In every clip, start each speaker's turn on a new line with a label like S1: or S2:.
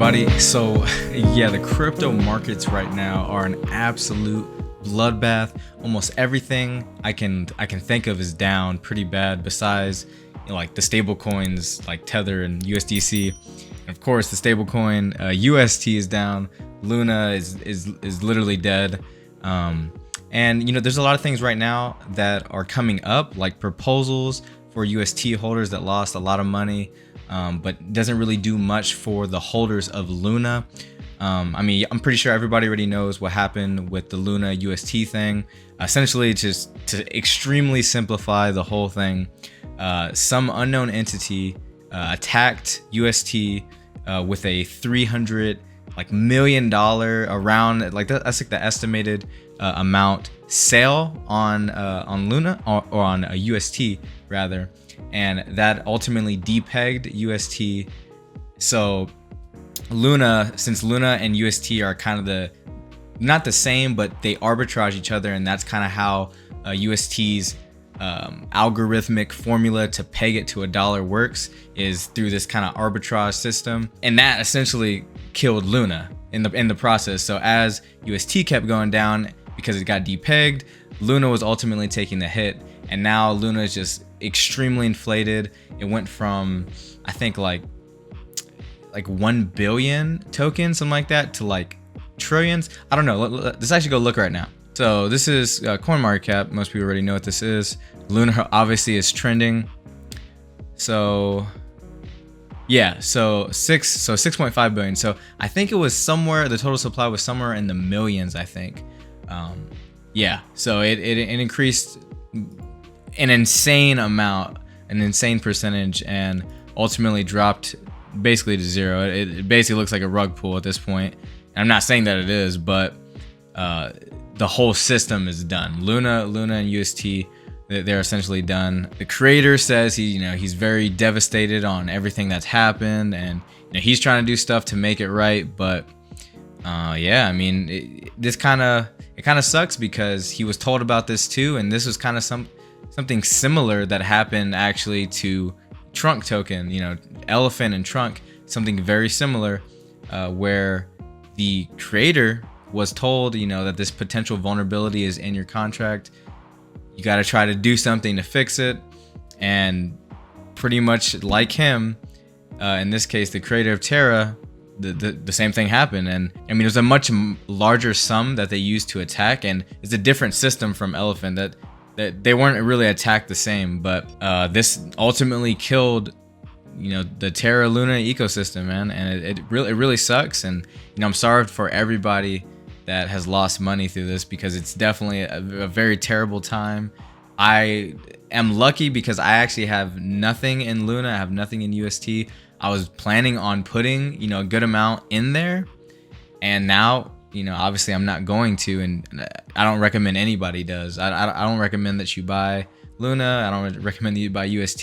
S1: everybody. So yeah, the crypto markets right now are an absolute bloodbath. Almost everything I can think of is down pretty bad, besides like the stable coins like Tether and USDC. And of course the stable coin UST is down. Luna is literally dead. And there's a lot of things right now that are coming up, like proposals for UST holders that lost a lot of money, but doesn't really do much for the holders of Luna. I mean, I'm pretty sure everybody already knows what happened with the Luna UST thing. Essentially, just to extremely simplify the whole thing, some unknown entity attacked UST with a $300 million around, like that's like the estimated amount sale on Luna or on a UST rather, and that ultimately depegged UST. So Luna, since Luna and UST are kind of not the same, but they arbitrage each other, and that's kind of how UST's algorithmic formula to peg it to $1 works, is through this kind of arbitrage system, and that essentially killed Luna in the process. So as UST kept going down because it got depegged, Luna was ultimately taking the hit, and now Luna is just extremely inflated. It went from, I think, like 1 billion tokens, something like that, to like trillions. I don't know. Let's actually go look right now. So this is CoinMarketCap. Most people already know what this is. Luna obviously is trending. So yeah, so 6.5 billion. So I think it was somewhere, the total supply was somewhere in the millions, I think. Yeah, so it increased an insane amount, an insane percentage, and ultimately dropped basically to zero. It basically looks like a rug pull at this point. And I'm not saying that it is, but the whole system is done. Luna and UST, they're essentially done. The creator says he's very devastated on everything that's happened, and he's trying to do stuff to make it right. But yeah, I mean, it kind of sucks because he was told about this too, and this was kind of something similar that happened actually to Trunk token, Elephant and Trunk, something very similar, where the creator was told, that this potential vulnerability is in your contract. You got to try to do something to fix it. And pretty much like him, in this case, the creator of Terra, the same thing happened. And I mean, it was a much larger sum that they used to attack, and it's a different system from Elephant that they weren't really attacked the same. But this ultimately killed the Terra Luna ecosystem, man, and it really sucks. And I'm sorry for everybody that has lost money through this, because it's definitely a very terrible time. I am lucky because I actually have nothing in Luna. I have nothing in UST. I was planning on putting a good amount in there, and now obviously I'm not going to, and I don't recommend anybody does. I don't recommend that you buy Luna. I don't recommend that you buy UST.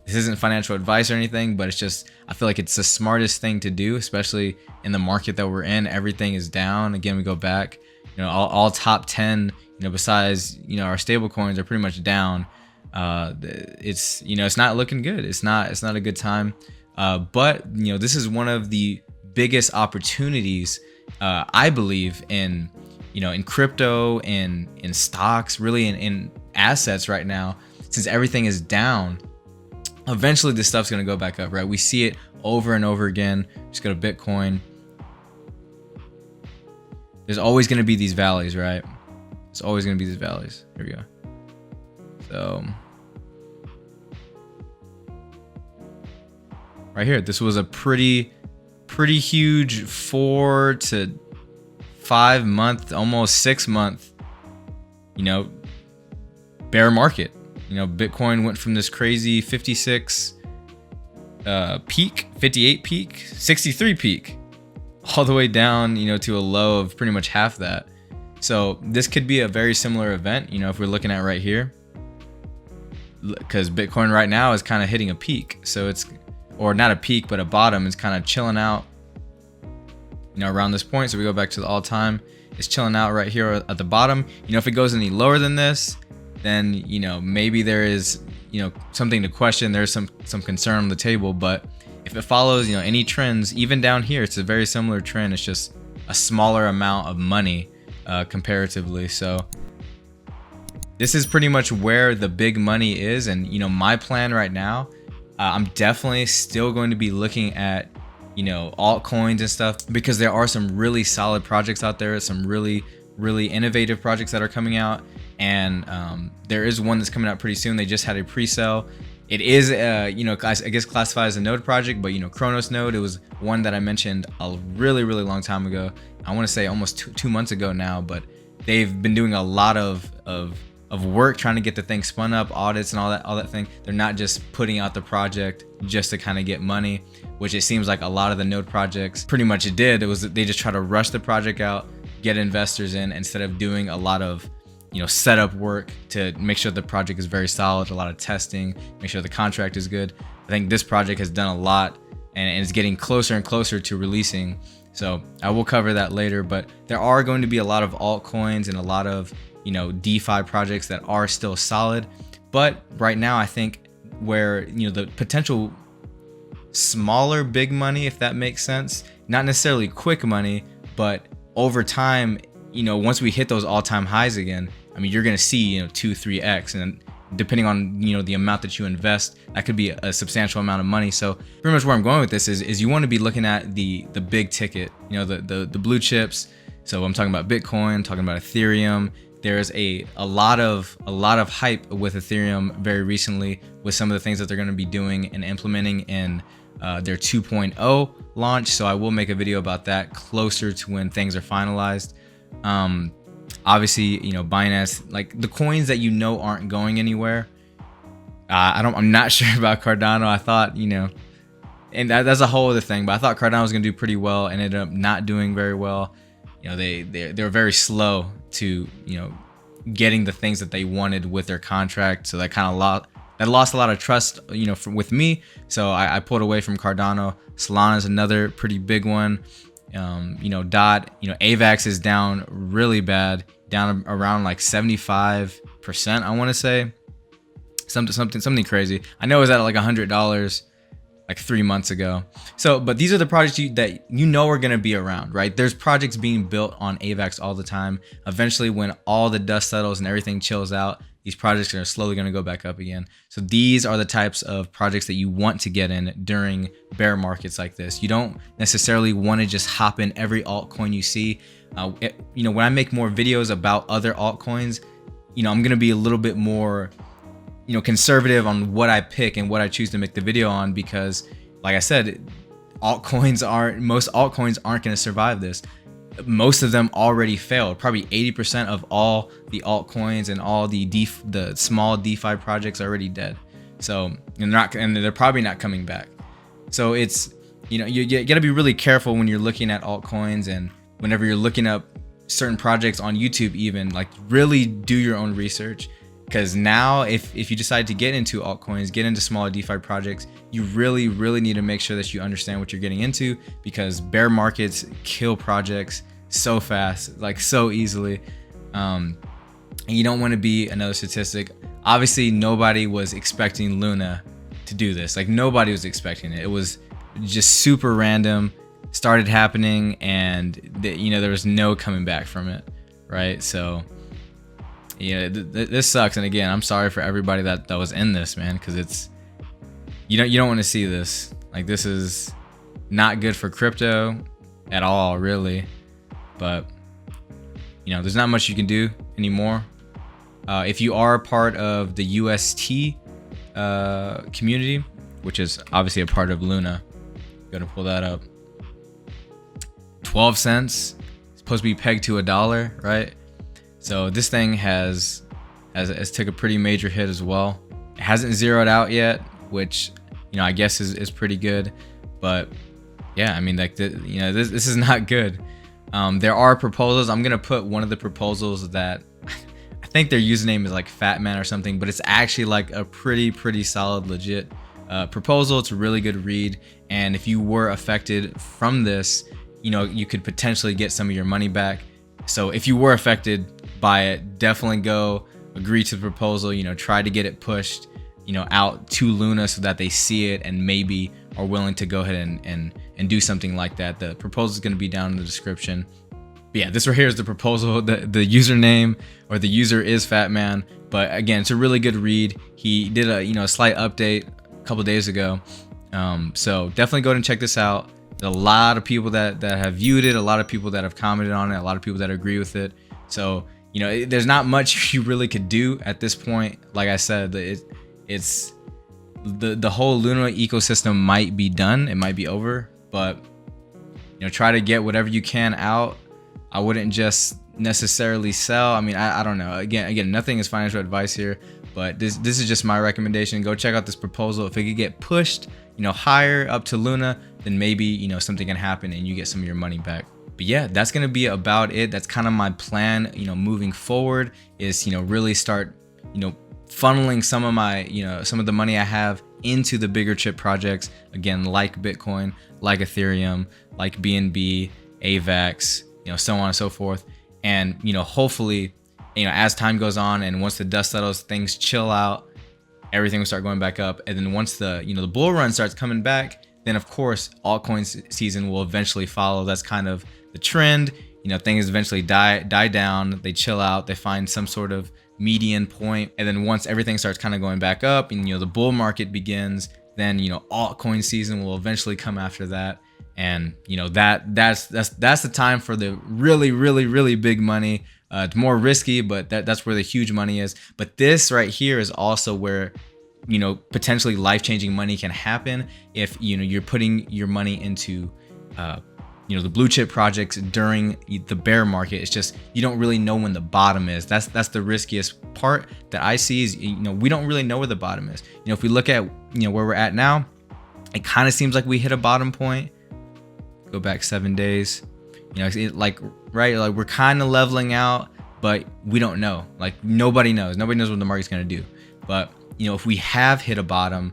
S1: This isn't financial advice or anything, but it's just, I feel like it's the smartest thing to do, especially in the market that we're in. Everything is down. Again, we go back, all top 10, besides, our stable coins are pretty much down. It's, it's not looking good. It's not a good time. But, this is one of the biggest opportunities, I believe, in crypto, in stocks, really in assets right now, since everything is down. Eventually this stuff's going to go back up, right? We see it over and over again. Just go to Bitcoin. There's always going to be these valleys, right? There's always going to be these valleys. Here we go. So right here, this was a pretty huge 4 to 5 month, almost 6 month, bear market. Bitcoin went from this crazy 56 peak, 58 peak, 63 peak, all the way down, to a low of pretty much half that. So this could be a very similar event, if we're looking at right here, because Bitcoin right now is kind of hitting a peak. So it's, or not a peak, but a bottom. Is kind of chilling out, around this point. So we go back to the all-time, it's chilling out right here at the bottom. If it goes any lower than this, then maybe there is something to question. There's some concern on the table. But if it follows, you know, any trends, even down here, it's a very similar trend. It's just a smaller amount of money comparatively. So this is pretty much where the big money is. And, you know, my plan right now, I'm definitely still going to be looking at, you know, altcoins and stuff, because there are some really solid projects out there, some really innovative projects that are coming out. And there is one that's coming out pretty soon. They just had a pre-sale. It is, you know, I guess classified as a node project, but, you know, Cronos node, it was one that I mentioned a really long time ago. I want to say almost two months ago now, but they've been doing a lot of work trying to get the thing spun up, audits and all that thing. They're not just putting out the project just to kind of get money, which it seems like a lot of the node projects pretty much did. It was, they just try to rush the project out, get investors in, instead of doing a lot of, you know, setup work to make sure the project is very solid, a lot of testing, make sure the contract is good. I think this project has done a lot and it's getting closer and closer to releasing. So I will cover that later, but there are going to be a lot of altcoins and a lot of, you know, DeFi projects that are still solid. But right now, I think where, you know, the potential smaller big money, if that makes sense, not necessarily quick money, but over time, you know, once we hit those all-time highs again, I mean, you're going to see, you know, 2-3x, and depending on, you know, the amount that you invest, that could be a substantial amount of money. So pretty much where I'm going with this is you want to be looking at the big ticket, you know, the blue chips. So I'm talking about Bitcoin, talking about Ethereum. There's a lot of hype with Ethereum very recently with some of the things that they're going to be doing and implementing in their 2.0 launch. So I will make a video about that closer to when things are finalized. Obviously, you know, Binance, like the coins that, you know, aren't going anywhere. I'm not sure about Cardano. I thought, you know, and that's a whole other thing, but I thought Cardano was going to do pretty well and ended up not doing very well. You know, they were very slow to, you know, getting the things that they wanted with their contract. So that kind of lost a lot of trust, you know, with me. So I pulled away from Cardano. Solana is another pretty big one. You know, DOT, you know, AVAX is down really bad, down around like 75%. I want to say something crazy. I know it was at like $100 like 3 months ago. So, but these are the projects that you know are going to be around, right? There's projects being built on AVAX all the time. Eventually, when all the dust settles and everything chills out, these projects are slowly going to go back up again. So these are the types of projects that you want to get in during bear markets like this. You don't necessarily want to just hop in every altcoin you see. You know, when I make more videos about other altcoins, you know, I'm going to be a little bit more, you know, conservative on what I pick and what I choose to make the video on, because like I said, most altcoins aren't going to survive this. Most of them already failed. Probably 80% of all the altcoins and all the small DeFi projects are already dead. So they're probably not coming back. So it's, you know, you got to be really careful when you're looking at altcoins, and whenever you're looking up certain projects on YouTube, even, like, really do your own research. Because now if you decide to get into altcoins, get into smaller DeFi projects, you really need to make sure that you understand what you're getting into, because bear markets kill projects so fast, like so easily. And you don't want to be another statistic. Obviously, nobody was expecting Luna to do this. Like, nobody was expecting it. It was just super random, started happening, and you know, there was no coming back from it, right? So yeah, this sucks. And again, I'm sorry for everybody that was in this, man, because it's, you don't want to see this. Like, this is not good for crypto at all, really. But you know, there's not much you can do anymore. If you are a part of the UST community, which is obviously a part of Luna, gotta pull that up. 12 cents, it's supposed to be pegged to $1, right? So this thing has took a pretty major hit as well. It hasn't zeroed out yet, which, you know, I guess is pretty good. But yeah, I mean, like, you know, this is not good. There are proposals. I'm gonna put one of the proposals that I think their username is like Fatman or something, but it's actually like a pretty solid, legit proposal. It's a really good read, and if you were affected from this, you know, you could potentially get some of your money back. So if you were affected by it, definitely go agree to the proposal, you know, try to get it pushed. out to Luna so that they see it and maybe are willing to go ahead and do something like that. The proposal is going to be down in the description. But yeah, this right here is the proposal. The username, or the user, is Fatman. But again, it's a really good read. He did a slight update a couple days ago. So definitely go ahead and check this out. There's a lot of people that have viewed it, a lot of people that have commented on it, a lot of people that agree with it. So there's not much you really could do at this point. Like I said, it's the whole Luna ecosystem might be done, it might be over, but try to get whatever you can out. I wouldn't just necessarily sell. I mean, I don't know. Again, nothing is financial advice here, but this is just my recommendation. Go check out this proposal. If it could get pushed, higher up to Luna, then maybe something can happen and you get some of your money back. But yeah, that's gonna be about it. That's kind of my plan, moving forward, is really start funneling some of my some of the money I have into the bigger chip projects, again, like Bitcoin, like Ethereum, like BNB, AVAX, so on and so forth. And hopefully, as time goes on and once the dust settles, things chill out, everything will start going back up. And then once the the bull run starts coming back, then of course altcoin season will eventually follow. That's kind of the trend. Things eventually die down, they chill out, they find some sort of median point, and then once everything starts kind of going back up and the bull market begins, then altcoin season will eventually come after that. And that's the time for the really big money. It's more risky, but that's where the huge money is. But this right here is also where potentially life-changing money can happen if you're putting your money into the blue chip projects during the bear market. It's just you don't really know when the bottom is. That's the riskiest part that I see, is we don't really know where the bottom is. If we look at where we're at now, it kind of seems like we hit a bottom point. Go back 7 days, like we're kind of leveling out, but we don't know. Like nobody knows what the market's gonna do. But if we have hit a bottom,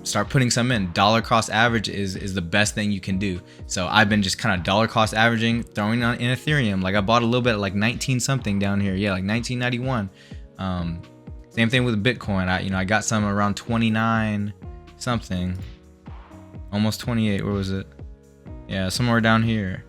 S1: start putting some in. Dollar cost average is the best thing you can do. So I've been just kind of dollar cost averaging, throwing on in Ethereum. Like I bought a little bit at like 19 something down here. Yeah, like 1991. Same thing with Bitcoin. I got some around 29 something, almost 28. Where was it? Yeah, somewhere down here.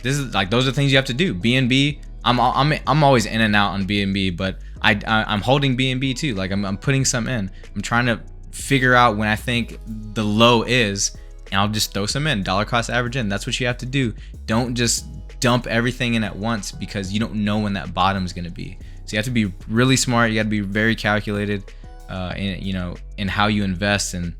S1: This is like, those are things you have to do. BNB, I'm always in and out on BNB, but I'm holding BNB too. Like I'm putting some in. I'm trying to figure out when I think the low is, and I'll just throw some in. Dollar cost average in. That's what you have to do. Don't just dump everything in at once, because you don't know when that bottom is going to be. So you have to be really smart. You got to be very calculated in how you invest. And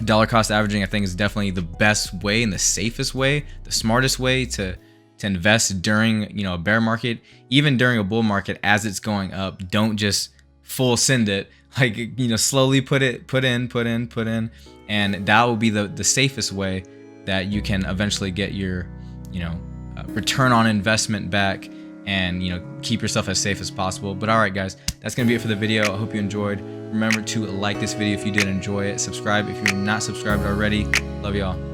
S1: dollar cost averaging, I think, is definitely the best way and the safest way, the smartest way to invest during a bear market. Even during a bull market, as it's going up, don't just full send it. Like slowly put in, and that will be the safest way that you can eventually get your return on investment back, and keep yourself as safe as possible. But all right, guys, that's gonna be it for the video. I hope you enjoyed. Remember to like this video if you did enjoy it. Subscribe if you're not subscribed already. Love y'all.